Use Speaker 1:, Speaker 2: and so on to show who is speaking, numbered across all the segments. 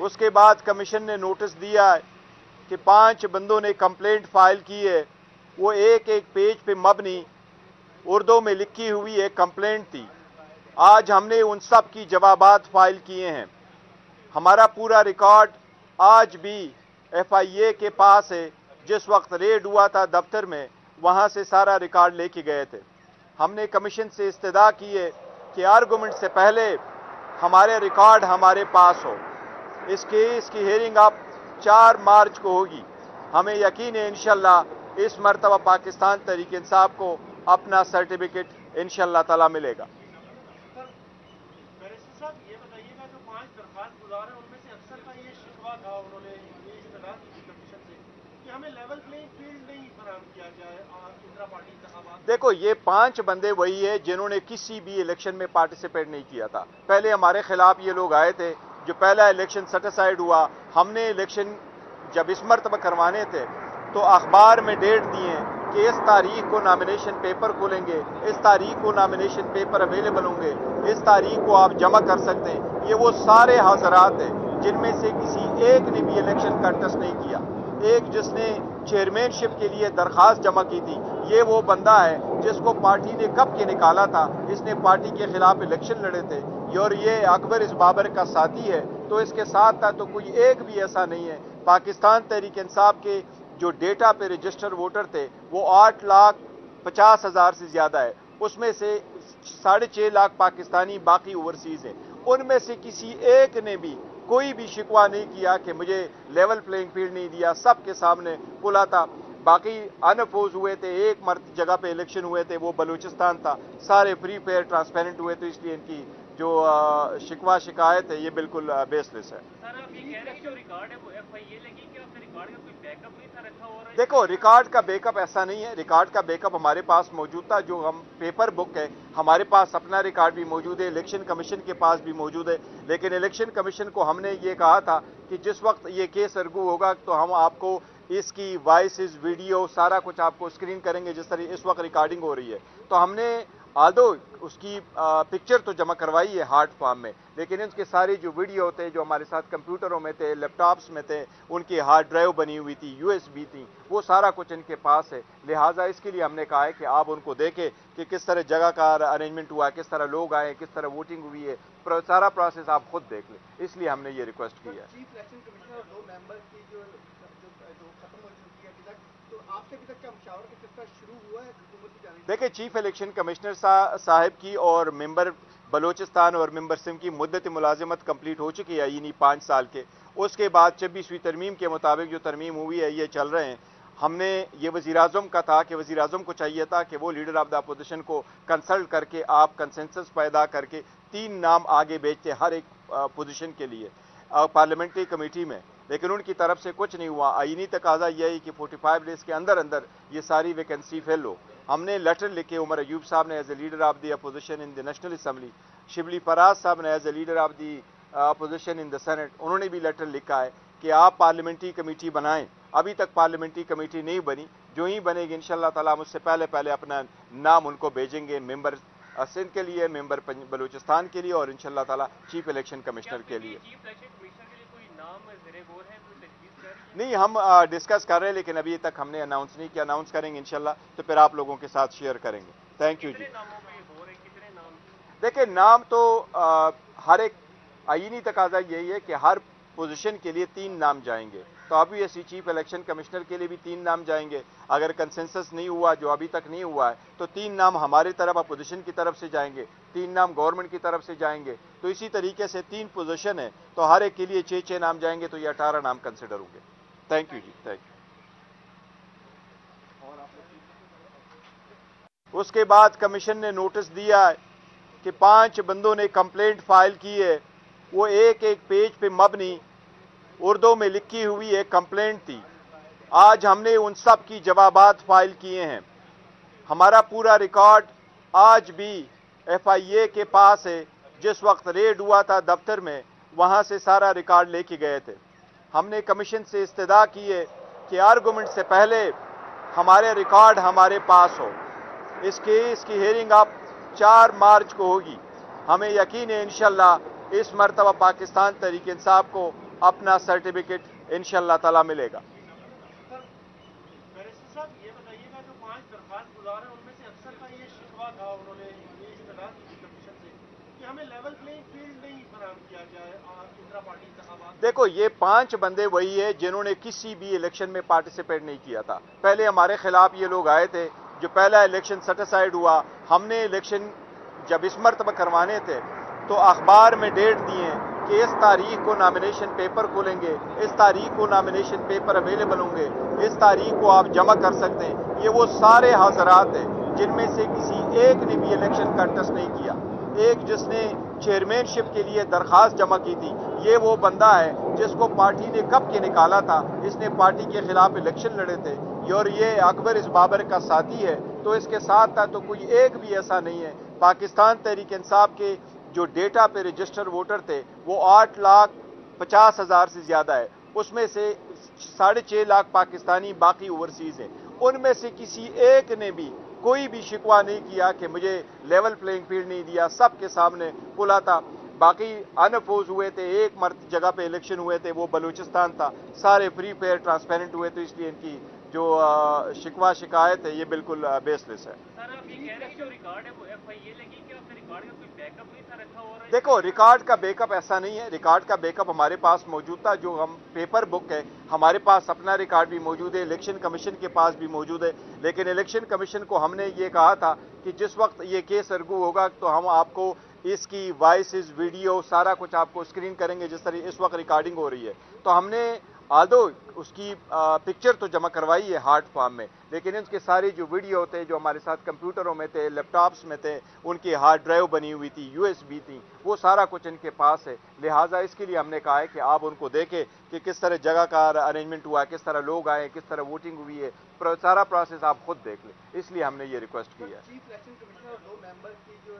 Speaker 1: उसके बाद कमीशन ने नोटिस दिया है कि 5 बंदों ने कंप्लेंट फाइल की है। वो एक एक पेज पे मबनी उर्दू में लिखी हुई एक कंप्लेंट थी। आज हमने उन सब की जवाबात फाइल किए हैं। हमारा पूरा रिकॉर्ड आज भी FIA के पास है। जिस वक्त रेड हुआ था दफ्तर में, वहां से सारा रिकॉर्ड लेके गए थे। हमने कमीशन से इस्तदा की है कि आर्गूमेंट से पहले हमारे रिकॉर्ड हमारे पास हो। इस केस की हियरिंग अब 4 मार्च को होगी। हमें यकीन है इंशाल्लाह इस मरतबा पाकिस्तान तहरीक इंसाफ को अपना सर्टिफिकेट इंशाल्लाह ताला मिलेगा।
Speaker 2: साहब ये बताइएगा, जो 5 दरखास्त गुजार हैं उनमें से अक्सर का ये शिकवा था, उन्होंने ये इस्तदा की थी कमीशन से कि हमें लेवल प्लेइंग फील्ड नहीं फराहम किया जाए इंदिरा पार्टी इंतखाबात।
Speaker 1: देखो, ये 5 बंदे वही है जिन्होंने किसी भी इलेक्शन में पार्टिसिपेट नहीं किया था। पहले हमारे खिलाफ ये लोग आए थे। जो पहला इलेक्शन सेटिसाइड हुआ, हमने इलेक्शन जब इस मरतबा करवाने थे तो अखबार में डेट दिए कि इस तारीख को नॉमिनेशन पेपर खोलेंगे, इस तारीख को नॉमिनेशन पेपर अवेलेबल होंगे, इस तारीख को आप जमा कर सकते हैं। ये वो सारे हजरात हैं जिनमें से किसी एक ने भी इलेक्शन कंटेस्ट नहीं किया। एक जिसने चेयरमैनशिप के लिए दरखास्त जमा की थी, ये वो बंदा है जिसको पार्टी ने कब के निकाला था। इसने पार्टी के खिलाफ इलेक्शन लड़े थे और ये अकबर इस बाबर का साथी है, तो इसके साथ था। तो कोई एक भी ऐसा नहीं है। पाकिस्तान तहरीक इंसाफ के जो डेटा पे रजिस्टर वोटर थे वो 8,50,000 से ज्यादा है। उसमें से 6.5 लाख पाकिस्तानी, बाकी ओवरसीज हैं। उनमें से किसी एक ने भी कोई भी शिकवा नहीं किया कि मुझे लेवल प्लेइंग फील्ड नहीं दिया। सबके सामने खुला था। बाकी अनअपोज हुए थे। एक जगह पे इलेक्शन हुए थे, वो बलूचिस्तान था। सारे फ्री फेयर ट्रांसपेरेंट हुए, तो इसलिए इनकी जो शिकवा शिकायत है ये बिल्कुल बेसलेस है।
Speaker 2: सर, आप ये कह रहे हैं कि जो रिकॉर्ड है वो FIA लगी, कि आपने रिकॉर्ड का कोई बैकअप नहीं था रखा? और
Speaker 1: देखो, रिकॉर्ड का बैकअप ऐसा नहीं है। रिकॉर्ड का बैकअप हमारे पास मौजूद था। जो हम पेपर बुक है, हमारे पास अपना रिकॉर्ड भी मौजूद है, इलेक्शन कमीशन के पास भी मौजूद है। लेकिन इलेक्शन कमीशन को हमने ये कहा था कि जिस वक्त ये केस अर्गू होगा तो हम आपको इसकी वॉइस, वीडियो, सारा कुछ आपको स्क्रीन करेंगे जिस तरह इस वक्त रिकॉर्डिंग हो रही है। तो हमने आदो उसकी पिक्चर तो जमा करवाई है हार्ड फॉर्म में, लेकिन इसके सारे जो वीडियो होते जो हमारे साथ कंप्यूटरों में थे, लैपटॉप्स में थे, उनकी हार्ड ड्राइव बनी हुई थी, USB थी, वो सारा कुछ इनके पास है। लिहाजा इसके लिए हमने कहा है कि आप उनको देखें कि किस तरह जगह का अरेंजमेंट हुआ है, किस तरह लोग आए, किस तरह वोटिंग हुई है, सारा प्रोसेस आप खुद देख लें। इसलिए हमने ये रिक्वेस्ट की है।
Speaker 3: चीफ इलेक्शन कमिश्नर और 2 मेंबर की जो खत्म हो चुकी है अभी तक, तो आपसे अभी तक क्या मुशावरा का सिलसिला शुरू हुआ है हुकूमत की जानिब से?
Speaker 1: देखिए, चीफ इलेक्शन कमिश्नर साहब की और मेंबर बलोचिस्तान और मेंबर सिम की मुद्दत मुलाजिमत कंप्लीट हो चुकी है आईनी 5 साल के। उसके बाद 26वीं तरमीम के मुताबिक जो तरमीम हुई है ये चल रहे हैं। हमने ये वज़ीर-ए-आज़म का था कि वज़ीर-ए-आज़म को चाहिए था कि वो लीडर ऑफ द अपोजिशन को कंसल्ट करके आप कंसेंसस पैदा करके 3 नाम आगे भेजते हर एक पोजीशन के लिए पार्लियामेंट्री कमेटी में, लेकिन उनकी तरफ से कुछ नहीं हुआ। आईनी तकाजा यह है कि 45 डेज के अंदर अंदर ये सारी वैकेंसी फिल हो। हमने लेटर लिखे, उमर अयूब साहब ने as a leader of the opposition in the national assembly, Shibli Faraz साहब ने as a leader of the opposition in the senate, उन्होंने भी लेटर लिखा है कि आप पार्लियामेंट्री कमेटी बनाएं। अभी तक पार्लियामेंट्री कमेटी नहीं बनी। जो ही बनेगी इंशाल्लाह ताला मुझसे पहले अपना नाम उनको भेजेंगे, मेंबर सिंध के लिए, मेंबर बलूचिस्तान के लिए और इंशाल्लाह ताला चीफ इलेक्शन कमिश्नर के लिए। नहीं, हम डिस्कस कर रहे हैं, लेकिन अभी तक हमने अनाउंस नहीं किया। अनाउंस करेंगे इंशाल्लाह, तो फिर आप लोगों के साथ शेयर करेंगे। थैंक यू जी। देखिए, नाम तो हर एक आईनी तकाजा यही है कि हर पोजीशन के लिए 3 नाम जाएंगे। तो अभी ऐसी चीफ इलेक्शन कमिश्नर के लिए भी 3 नाम जाएंगे। अगर कंसेंसस नहीं हुआ, जो अभी तक नहीं हुआ है, तो 3 नाम हमारी तरफ अपोजिशन की तरफ से जाएंगे, 3 नाम गवर्नमेंट की तरफ से जाएंगे। तो इसी तरीके से 3 पोजीशन है, तो हर एक के लिए 6 नाम जाएंगे, तो ये 18 नाम कंसिडर होंगे। थैंक यू जी, थैंक यू। उसके बाद कमीशन ने नोटिस दिया है कि 5 बंदों ने कंप्लेंट फाइल की है। वो एक एक पेज पे मबनी उर्दू में लिखी हुई एक कंप्लेंट थी। आज हमने उन सब की जवाबात फाइल किए हैं। हमारा पूरा रिकॉर्ड आज भी FIA के पास है। जिस वक्त रेड हुआ था दफ्तर में, वहां से सारा रिकॉर्ड लेके गए थे। हमने कमीशन से इस्तदा की है कि आर्गूमेंट से पहले हमारे रिकॉर्ड हमारे पास हो। इस केस की हियरिंग अब 4 मार्च को होगी। हमें यकीन है इंशाल्लाह इस मरतबा पाकिस्तान तहरीक इंसाफ को अपना सर्टिफिकेट इंशाअल्लाह ताला मिलेगा।
Speaker 2: बैरिस्टर साहब ये बताइएगा जो 5 दरखास्त गुजार हैं उनमें से अक्सर का ये शिकवा था उन्होंने ये इस्तलाह की थी कमीशन से कि हमें लेवल प्लेइंग फील्ड नहीं फराहम किया जाए इंट्रा पार्टी इंतखाबात।
Speaker 1: देखो, ये 5 बंदे वही है जिन्होंने किसी भी इलेक्शन में पार्टिसिपेट नहीं किया था। पहले हमारे खिलाफ ये लोग आए थे, जो पहला इलेक्शन सेटिसाइड हुआ, हमने इलेक्शन जब इस मरतबा करवाने थे तो अखबार में डेट दिए कि इस तारीख को नॉमिनेशन पेपर खुलेंगे, इस तारीख को नॉमिनेशन पेपर अवेलेबल होंगे, इस तारीख को आप जमा कर सकते हैं। ये वो सारे हाजरात हैं जिनमें से किसी एक ने भी इलेक्शन कंटेस्ट नहीं किया। एक जिसने चेयरमैनशिप के लिए दरखास्त जमा की थी, ये वो बंदा है जिसको पार्टी ने कब के निकाला था, इसने पार्टी के खिलाफ इलेक्शन लड़े थे और ये अकबर इस बाबर का साथी है, तो इसके साथ था। तो कोई एक भी ऐसा नहीं है। पाकिस्तान तहरीक इंसाफ के जो डेटा पे रजिस्टर वोटर थे वो 8,50,000 से ज्यादा है, उसमें से 6.5 लाख पाकिस्तानी बाकी ओवरसीज हैं। उनमें से किसी एक ने भी कोई भी शिकवा नहीं किया कि मुझे लेवल प्लेइंग फील्ड नहीं दिया। सबके सामने खुला था। बाकी अनअपोज हुए थे, एक जगह पे इलेक्शन हुए थे, वो बलूचिस्तान था। सारे फ्री फेयर ट्रांसपेरेंट हुए, तो इसलिए इनकी जो शिकवा शिकायत है ये बिल्कुल बेसलेस है।
Speaker 4: सर आप ये कह रहे हैं जो रिकॉर्ड है वो FIA लगी कि आपने रिकॉर्ड का कोई बैकअप नहीं था रखा हो रहा है?
Speaker 1: देखो, रिकॉर्ड का बैकअप ऐसा नहीं है। रिकॉर्ड का बैकअप हमारे पास मौजूद था, जो हम पेपर बुक है हमारे पास, अपना रिकॉर्ड भी मौजूद है, इलेक्शन कमीशन के पास भी मौजूद है। लेकिन इलेक्शन कमीशन को हमने ये कहा था कि जिस वक्त ये केस अर्गू होगा तो हम आपको इसकी वॉइस वीडियो सारा कुछ आपको स्क्रीन करेंगे, जिस तरह इस वक्त रिकॉर्डिंग हो रही है। तो हमने आदो उसकी पिक्चर तो जमा करवाई है हार्ड फॉर्म में, लेकिन इनके सारी जो वीडियो थे जो हमारे साथ कंप्यूटरों में थे, लैपटॉप्स में थे, उनकी हार्ड ड्राइव बनी हुई थी, USB थी, वो सारा कुछ इनके पास है। लिहाजा इसके लिए हमने कहा है कि आप उनको देखें कि किस तरह जगह का अरेंजमेंट हुआ है, किस तरह लोग आए, किस तरह वोटिंग हुई है, सारा प्रोसेस आप खुद देख लें। इसलिए हमने ये रिक्वेस्ट की है।
Speaker 3: चीफ इलेक्शन कमिश्नर और 2 मेंबर की जो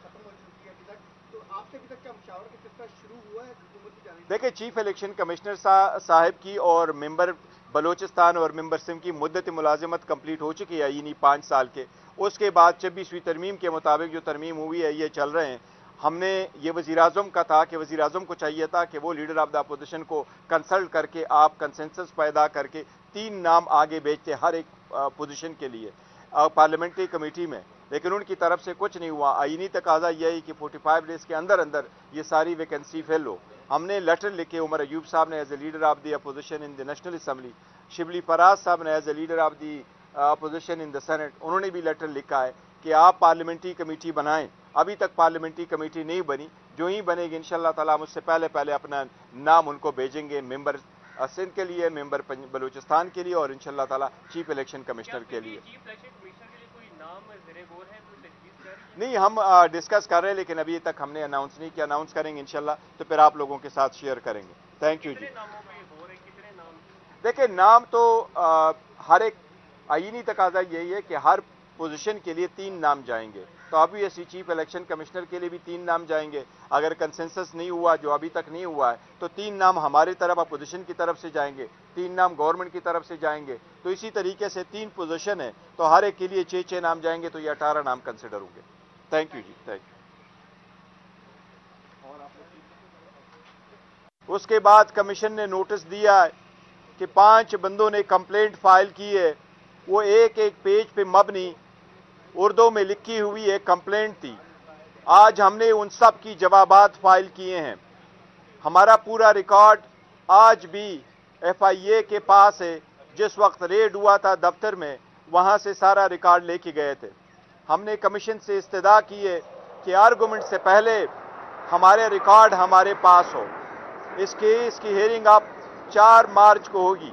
Speaker 3: खत्म हो चुकी है अभी तक, तो आपसे अभी तक क्या मुशावरा का सिलसिला शुरू हुआ है हुकूमत की जानिब से?
Speaker 1: देखिए, चीफ इलेक्शन कमिश्नर साहब की और मेंबर बलोचिस्तान और मेंबर सिम की मुद्दत मुलाजिमत कंप्लीट हो चुकी है, यानी 5 साल के। उसके बाद 26वीं तरमीम के मुताबिक जो तरमीम हुई है ये चल रहे हैं। हमने ये वज़ीर आज़म का था कि वज़ीर आज़म को चाहिए था कि वो लीडर ऑफ द अपोजिशन को कंसल्ट करके आप कंसेंसस पैदा करके 3 नाम आगे भेजते हर एक पोजीशन के लिए पार्लियामेंट्री कमेटी में, लेकिन उनकी तरफ से कुछ नहीं हुआ। आईनी तकाजा यह है कि 45 डेज के अंदर अंदर ये सारी वैकेंसी फिल हो। हमने लेटर लिखे, उमर अयूब साहब ने as a leader of the opposition in the national assembly, Shibli Faraz साहब ने as a leader of the opposition in the senate, उन्होंने भी लेटर लिखा है कि आप पार्लियामेंट्री कमेटी बनाएं। अभी तक पार्लियामेंट्री कमेटी नहीं बनी, जो ही बनेगी इंशाअल्लाह ताला हम उससे पहले अपना नाम उनको भेजेंगे, मेंबर सिंध के लिए, मेंबर बलूचिस्तान के लिए और इंशाअल्लाह ताला चीफ इलेक्शन कमिश्नर के लिए। नहीं, हम डिस्कस कर रहे हैं, लेकिन अभी तक हमने अनाउंस नहीं किया। अनाउंस करेंगे इंशाल्लाह, तो फिर आप लोगों के साथ शेयर करेंगे। थैंक यू जी। देखिए, नाम तो हर एक आईनी तकाजा यही है कि हर पोजीशन के लिए 3 नाम जाएंगे, तो ऑब्वियसली चीफ इलेक्शन कमिश्नर के लिए भी 3 नाम जाएंगे। अगर कंसेंसस नहीं हुआ, जो अभी तक नहीं हुआ है, तो 3 नाम हमारी तरफ अपोजिशन की तरफ से जाएंगे, 3 नाम गवर्नमेंट की तरफ से जाएंगे। तो इसी तरीके से 3 पोजीशन है, तो हर एक के लिए 6 नाम जाएंगे, तो ये 18 नाम कंसिडर होंगे। थैंक यू जी, थैंक यू। उसके बाद कमीशन ने नोटिस दिया है कि 5 बंदों ने कंप्लेंट फाइल की है, वो एक पेज पे मबनी उर्दू में लिखी हुई एक कंप्लेंट थी। आज हमने उन सब की जवाबात फाइल किए हैं। हमारा पूरा रिकॉर्ड आज भी FIA के पास है। जिस वक्त रेड हुआ था दफ्तर में, वहां से सारा रिकॉर्ड लेके गए थे। हमने कमीशन से इस्तदा की है कि आर्गूमेंट से पहले हमारे रिकॉर्ड हमारे पास हो। इस केस की हियरिंग अब 4 मार्च को होगी।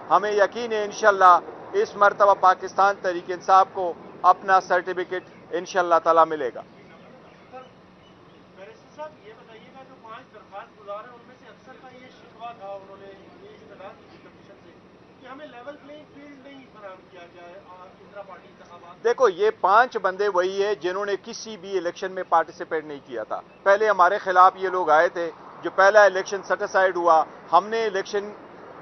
Speaker 1: हमें यकीन है इंशाल्लाह इस मरतबा पाकिस्तान तहरीक इंसाफ को अपना सर्टिफिकेट इंशाअल्लाह ताला मिलेगा।
Speaker 2: बैरिस्टर साहब ये बताइएगा जो 5 दरखास्त गुजार हैं उनमें से अक्सर का ये शिकवा था उन्होंने ये इस्तलाह की थी कमीशन से कि हमें लेवल प्लेइंग फील्ड नहीं फराहम किया जाए इंट्रा पार्टी इंतखाबात।
Speaker 1: देखो, ये 5 बंदे वही है जिन्होंने किसी भी इलेक्शन में पार्टिसिपेट नहीं किया था। पहले हमारे खिलाफ ये लोग आए थे, जो पहला इलेक्शन सेटिसाइड हुआ, हमने इलेक्शन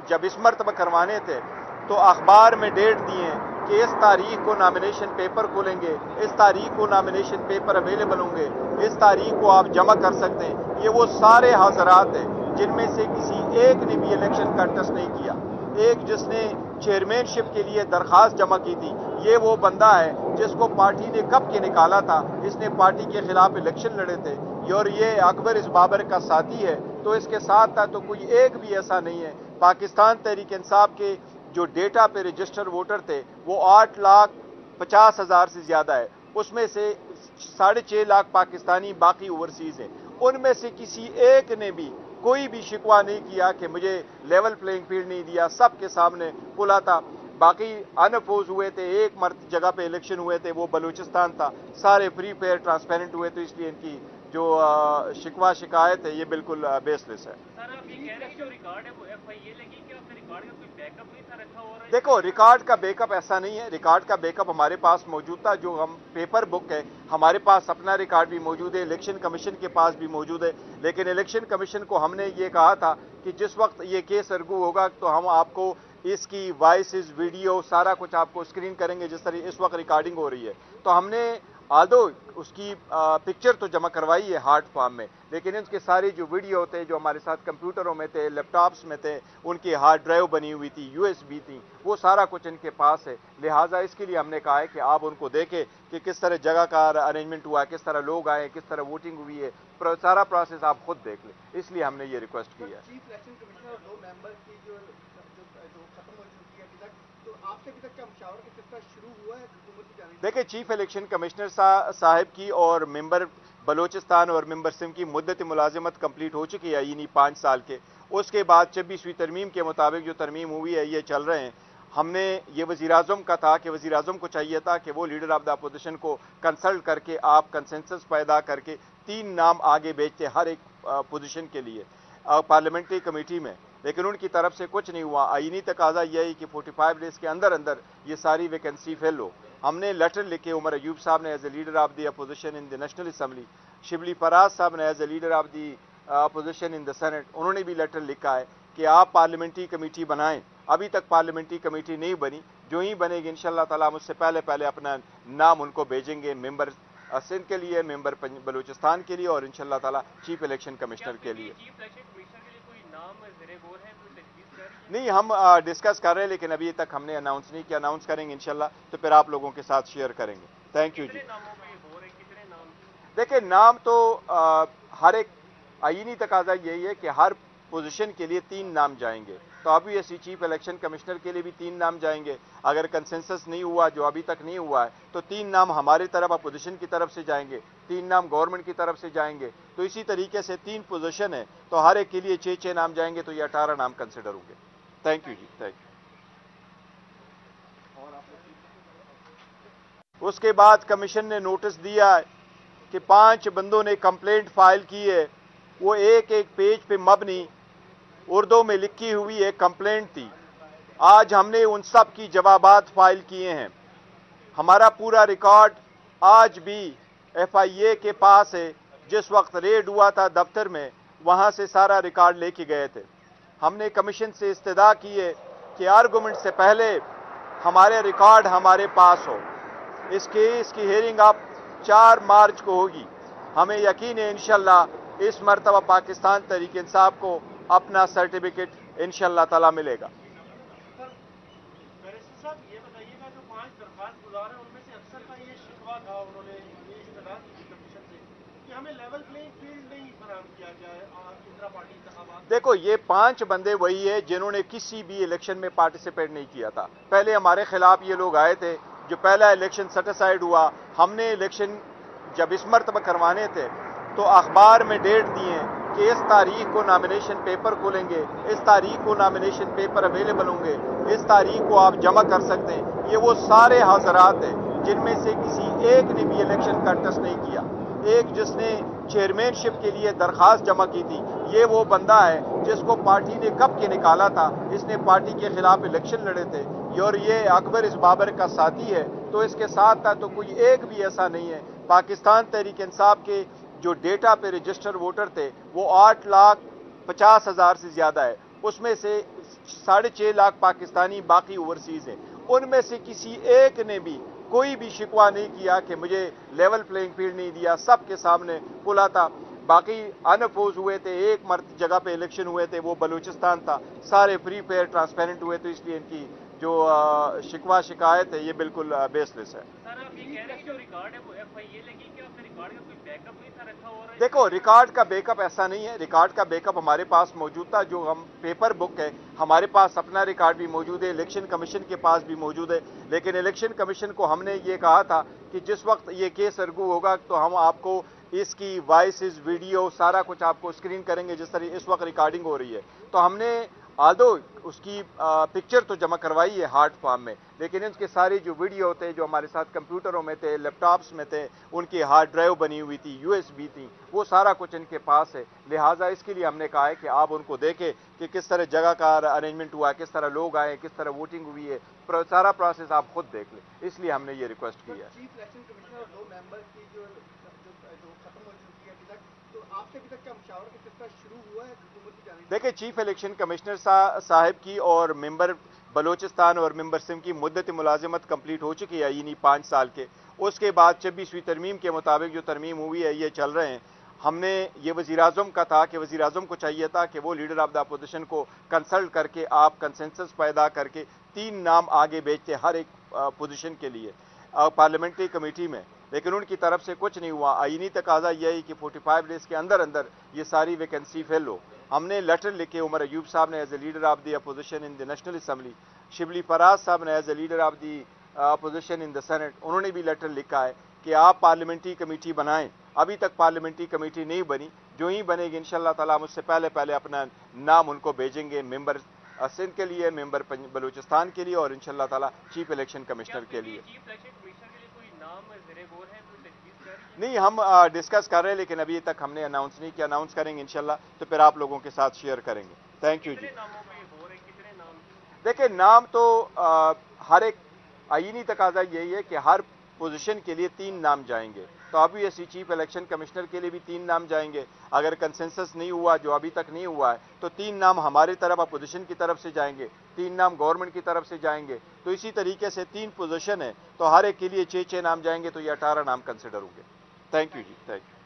Speaker 1: जब इस मरतबा करवाने थे तो अखबार में डेट दिए कि इस तारीख को नॉमिनेशन पेपर खुलेंगे, इस तारीख को नॉमिनेशन पेपर अवेलेबल होंगे, इस तारीख को आप जमा कर सकते हैं। ये वो सारे हाजरात हैं جن میں سے کسی ایک نے بھی الیکشن کنٹسٹ نہیں کیا. ایک جس نے چیئرمین شپ کے لیے درخواست جمع کی تھی، یہ وہ بندہ ہے جس کو پارٹی نے کب کے نکالا تھا. اس نے پارٹی کے خلاف الیکشن لڑے تھے اور یہ اکبر اس بابر کا ساتھی ہے. تو اس کے ساتھ تھا، تو کوئی ایک بھی ایسا نہیں ہے. پاکستان تحریک انصاف کے جو ڈیٹا پہ رجسٹر ووٹر تھے وہ 8,50,000 سے زیادہ ہے. اس میں سے 6.5 لاکھ پاکستانی، باقی اوورسیز ہیں. ان میں سے کسی ایک نے بھی کوئی بھی شکوہ نہیں کیا کہ مجھے لیول پلینگ فیلڈ نہیں دیا. سب کے سامنے کھلا تھا. باقی ان اپوز ہوئے تھے، ایک جگہ پہ الیکشن ہوئے تھے، وہ بلوچستان تھا. سارے فری فیئر ٹرانسپیرنٹ ہوئے، تو اس لیے ان کی جو شکوہ شکایت ہے یہ بالکل بیس لیس ہے.
Speaker 4: سر آپ یہ کہہ رہے ہیں کہ جو ریکارڈ ہے وہ FIA لگی، کہ آپ نے ریکارڈ کا کوئی بیک اپ نہیں تھا رکھا؟ اور
Speaker 1: دیکھو، ریکارڈ کا بیک اپ ایسا نہیں ہے. ریکارڈ کا بیک اپ ہمارے پاس موجود تھا. جو ہم پیپر بک ہے، ہمارے پاس اپنا ریکارڈ بھی موجود ہے، الیکشن کمیشن کے پاس بھی موجود ہے. لیکن الیکشن کمیشن کو ہم نے یہ کہا تھا کہ جس وقت یہ کیس ارگو ہوگا تو ہم آپ کو اس کی وائسز، ویڈیو، سارا کچھ آپ کو اسکرین کریں گے جس طرح اس وقت ریکارڈنگ ہو رہی ہے. تو ہم نے آدھو اس کی پکچر تو جمع کروائی ہے ہارڈ فارم میں، لیکن ان کے سارے جو ویڈیو تھے جو ہمارے ساتھ کمپیوٹروں میں تھے، لیپ ٹاپس میں تھے، ان کی ہارڈ ڈرائیو بنی ہوئی تھی، USB تھی، وہ سارا کچھ ان کے پاس ہے. لہٰذا اس کے لیے ہم نے کہا ہے کہ آپ ان کو دیکھیں کہ کس طرح جگہ کا ارینجمنٹ ہوا ہے، کس طرح لوگ آئے، کس طرح ووٹنگ ہوئی ہے. سارا پروسیس آپ خود دیکھ لیں. اس لیے ہم نے یہ ریکویسٹ کی ہے.
Speaker 3: چیف الیکشن کمشنر اور 2 ممبر کی جو ختم ہو چکی ہے ابھی تک، تو آپ سے ابھی تک کیا مشاورہ کا سلسلہ شروع ہوا ہے حکومت کی جانب سے؟
Speaker 1: دیکھیں، چیف الیکشن کمشنر صاحب کی اور ممبر بلوچستان اور ممبر سندھ کی مدت ملازمت کمپلیٹ ہو چکی ہے، یعنی 5 سال کے. اس کے بعد 26ویں ترمیم کے مطابق جو ترمیم ہوئی ہے یہ چل رہے ہیں. ہم نے یہ وزیر اعظم کا تھا کہ وزیر اعظم کو چاہیے تھا کہ وہ لیڈر آف دا اپوزیشن کو کنسلٹ کر کے آپ کنسنسس پیدا کر کے 3 نام آگے بھیجتے ہر ایک پوزیشن کے لیے پارلیمنٹری کمیٹی میں. لیکن ان کی طرف سے کچھ نہیں ہوا. آئینی تقاضا یہ ہے کہ 45 ڈیز کے اندر یہ ساری ویکنسی فل ہو. ہم نے لیٹر لکھے، عمر ایوب صاحب نے as a leader of the opposition in the National Assembly, Shibli Faraz صاحب نے as a leader of the opposition in the Senate, انہوں نے بھی لیٹر لکھا ہے کہ آپ پارلیمنٹری کمیٹی بنائیں. ابھی تک پارلیمنٹری کمیٹی نہیں بنی. جو ہی بنے گی انشاءاللہ تعالیٰ ہم اس سے پہلے اپنا نام ان کو بھیجیں گے، ممبر سندھ کے لیے، ممبر بلوچستان کے لیے، اور انشاءاللہ تعالیٰ چیف الیکشن کمشنر کے لیے.
Speaker 4: چیف الیکشن کمیشنر کے لیے کوئی نام زیر غور ہے، کوئی تجویز جاری ہے؟
Speaker 1: نہیں، ہم ڈسکس کر رہے ہیں لیکن ابھی تک ہم نے اناؤنس نہیں کیا. اناؤنس کریں گے انشاءاللہ تو پھر آپ لوگوں کے ساتھ شیئر کریں گے. تھینک یو جی.
Speaker 4: کتنے ناموں پہ یہ غور ہے؟ کتنے نام؟
Speaker 1: دیکھیں، نام تو ہر ایک آئینی تقاضا یہی ہے کہ ہر پوزیشن کے لیے 3 نام جائیں گے. تو ابھی ایسی چیف الیکشن کمشنر کے لیے بھی 3 نام جائیں گے. اگر کنسنسس نہیں ہوا، جو ابھی تک نہیں ہوا ہے، تو 3 نام ہماری طرف اپوزیشن کی طرف سے جائیں گے، 3 نام گورنمنٹ کی طرف سے جائیں گے. تو اسی طریقے سے 3 پوزیشن ہے تو ہر ایک کے لیے 6 نام جائیں گے، تو یہ 18 نام کنسیڈر ہوں گے. تھینک یو جی. Thank you. اس کے بعد کمیشن نے نوٹس دیا ہے کہ 5 بندوں نے کمپلینٹ فائل کی ہے. وہ ایک پیج پہ مبنی اردو میں لکھی ہوئی ایک کمپلینٹ تھی. آج ہم نے ان سب کی جوابات فائل کیے ہیں. ہمارا پورا ریکارڈ آج بھی FIA کے پاس ہے. جس وقت ریڈ ہوا تھا دفتر میں، وہاں سے سارا ریکارڈ لے کے گئے تھے. ہم نے کمیشن سے استدعا کی ہے کہ آرگومنٹ سے پہلے ہمارے ریکارڈ ہمارے پاس ہو. اس کیس کی ہیئرنگ اب 4 مارچ کو ہوگی. ہمیں یقین ہے انشاءاللہ اس مرتبہ پاکستان تحریک انصاف کو اپنا سرٹیفکیٹ انشاءاللہ تعالی ملے گا.
Speaker 2: بیرسٹر صاحب یہ بتائیے گا، جو 5 درخواست گزار ہیں ان میں سے اکثر کا یہ شکوہ تھا، انہوں نے یہ استدعا کی تھی کمیشن سے کہ ہمیں لیول پلینگ فیلڈ نہیں فراہم کیا گیا ہے انٹرا پارٹی انتخابات.
Speaker 1: دیکھو، یہ 5 بندے وہی ہے جنہوں نے کسی بھی الیکشن میں پارٹیسپیٹ نہیں کیا تھا. پہلے ہمارے خلاف یہ لوگ آئے تھے. جو پہلا الیکشن سیٹیسفائیڈ ہوا، ہم نے الیکشن جب اس مرتبہ کروانے تھے تو اخبار میں ڈیٹ دیے کہ اس تاریخ کو نامینیشن پیپر کھولیں گے، اس تاریخ کو نامینیشن پیپر اویلیبل ہوں گے، اس تاریخ کو آپ جمع کر سکتے ہیں. یہ وہ سارے حضرات ہیں جن میں سے کسی ایک نے بھی الیکشن کنٹسٹ نہیں کیا. ایک جس نے چیئرمین شپ کے لیے درخواست جمع کی تھی، یہ وہ بندہ ہے جس کو پارٹی نے کب کے نکالا تھا. اس نے پارٹی کے خلاف الیکشن لڑے تھے اور یہ اکبر اس بابر کا ساتھی ہے. تو اس کے ساتھ تھا، تو کوئی ایک بھی ایسا نہیں ہے. پاکستان تحریک انصاف کے جو ڈیٹا پہ رجسٹر ووٹر تھے وہ 8,50,000 سے زیادہ ہے. اس میں سے 6.5 لاکھ پاکستانی، باقی اوورسیز ہیں. ان میں سے کسی ایک نے بھی کوئی بھی شکوہ نہیں کیا کہ مجھے لیول پلینگ فیلڈ نہیں دیا. سب کے سامنے کھلا تھا. बाकी अनअपोज हुए थे, एक मर्द जगह पे इलेक्शन हुए थे, वो बलूचिस्तान था, सारे फ्री फेयर ट्रांसपेरेंट हुए, तो इसलिए इनकी जो शिकवा शिकायत है ये बिल्कुल बेसलेस है।
Speaker 4: सर आप ये कह रहे हैं कि जो रिकॉर्ड है वो FIA लगी, क्या आपने रिकॉर्ड का कोई बैकअप नहीं था रखा? और
Speaker 1: देखो, रिकॉर्ड का बैकअप ऐसा नहीं है, रिकॉर्ड का बैकअप हमारे पास मौजूद था, जो हम पेपर बुक है, हमारे पास अपना रिकॉर्ड भी मौजूद है, इलेक्शन कमीशन के पास भी मौजूद है, लेकिन इलेक्शन कमीशन को हमने ये कहा था कि जिस वक्त ये केस अर्गू होगा तो हम आपको इसकी वॉइस वीडियो सारा कुछ आपको स्क्रीन करेंगे, जिस तरह इस वक्त रिकॉर्डिंग हो रही है। तो हमने आदो उसकी पिक्चर तो जमा करवाई है हार्ड फॉर्म में, लेकिन इनके सारे जो वीडियो थे जो हमारे साथ कंप्यूटरों में थे, लैपटॉप्स में थे, उनकी हार्ड ड्राइव बनी हुई थी, USB थी, वो सारा कुछ इनके पास है। लिहाजा इसके लिए हमने कहा है कि आप उनको देखें कि किस तरह जगह का अरेंजमेंट हुआ है, किस तरह लोग आए, किस तरह वोटिंग हुई है, सारा प्रोसेस आप खुद देख लें, इसलिए हमने ये रिक्वेस्ट की है।
Speaker 3: चीफ इलेक्शन कमिश्नर और 2 मेंबर की जो खत्म हो चुकी है अभी तक, तो आपसे अभी तक क्या मुशावरा का सिलसिला शुरू हुआ है हुकूमत की जानिब से?
Speaker 1: देखिए, चीफ इलेक्शन कमिश्नर साहब की और मेंबर बलोचिस्तान और मेंबर सिंध की मुद्दत मुलाजिमत कंप्लीट हो चुकी है आईनी 5 साल के। उसके बाद 26वीं तरमीम के मुताबिक जो तरमीम हुई है ये चल रहे हैं। हमने ये वज़ीर-ए-आज़म का था कि वज़ीर-ए-आज़म को चाहिए था कि वो लीडर ऑफ द अपोजिशन को कंसल्ट करके आप कंसेंसस पैदा करके 3 नाम आगे भेजते हर एक पोजीशन के लिए पार्लियामेंट्री कमेटी में, लेकिन उनकी तरफ से कुछ नहीं हुआ। आईनी तकाजा यह है कि 45 डेज के अंदर अंदर ये सारी वैकेंसी फिल हो। हमने लेटर लिखे, उमर अयूब साहब ने as a leader of the opposition in the national assembly, Shibli Faraz साहब ने as a leader of the opposition in the senate, उन्होंने भी लेटर लिखा है कि आप पार्लियामेंट्री कमेटी बनाएं। अभी तक पार्लियामेंट्री कमेटी नहीं बनी, जो ही बनेगी इंशाअल्लाह ताला मुझसे पहले अपना नाम उनको भेजेंगे, मेंबर सिंध के लिए, मेंबर बलूचिस्तान के लिए और इंशाअल्लाह ताला चीफ इलेक्शन कमिश्नर के लिए।
Speaker 4: चीफ इलेक्शन कमिश्नर के लिए कोई नाम ज़ेरे गौर है, कोई तजवीज़ कर रही है?
Speaker 1: नहीं, हम डिस्कस कर रहे हैं, लेकिन अभी तक हमने अनाउंस नहीं किया। अनाउंस करेंगे इंशाल्लाह तो फिर आप लोगों के साथ शेयर करेंगे। थैंक यू जी।
Speaker 4: कितने नामों पे हो रहे, कितने नाम?
Speaker 1: देखिए, नाम तो हर एक आईनी तकाजा यही है कि हर पोजीशन के लिए 3 नाम जाएंगे, तो अभी ऐसी चीफ इलेक्शन कमिश्नर के लिए भी 3 नाम जाएंगे। अगर कंसेंसस नहीं हुआ, जो अभी तक नहीं हुआ है, तो 3 नाम हमारी तरफ अपोजिशन की तरफ से जाएंगे, 3 नाम गवर्नमेंट की तरफ से जाएंगे। तो इसी तरीके से 3 पोजीशन है, तो हर एक के लिए 6 नाम जाएंगे, तो ये 18 नाम कंसिडर होंगे। थैंक यू जी, थैंक यू।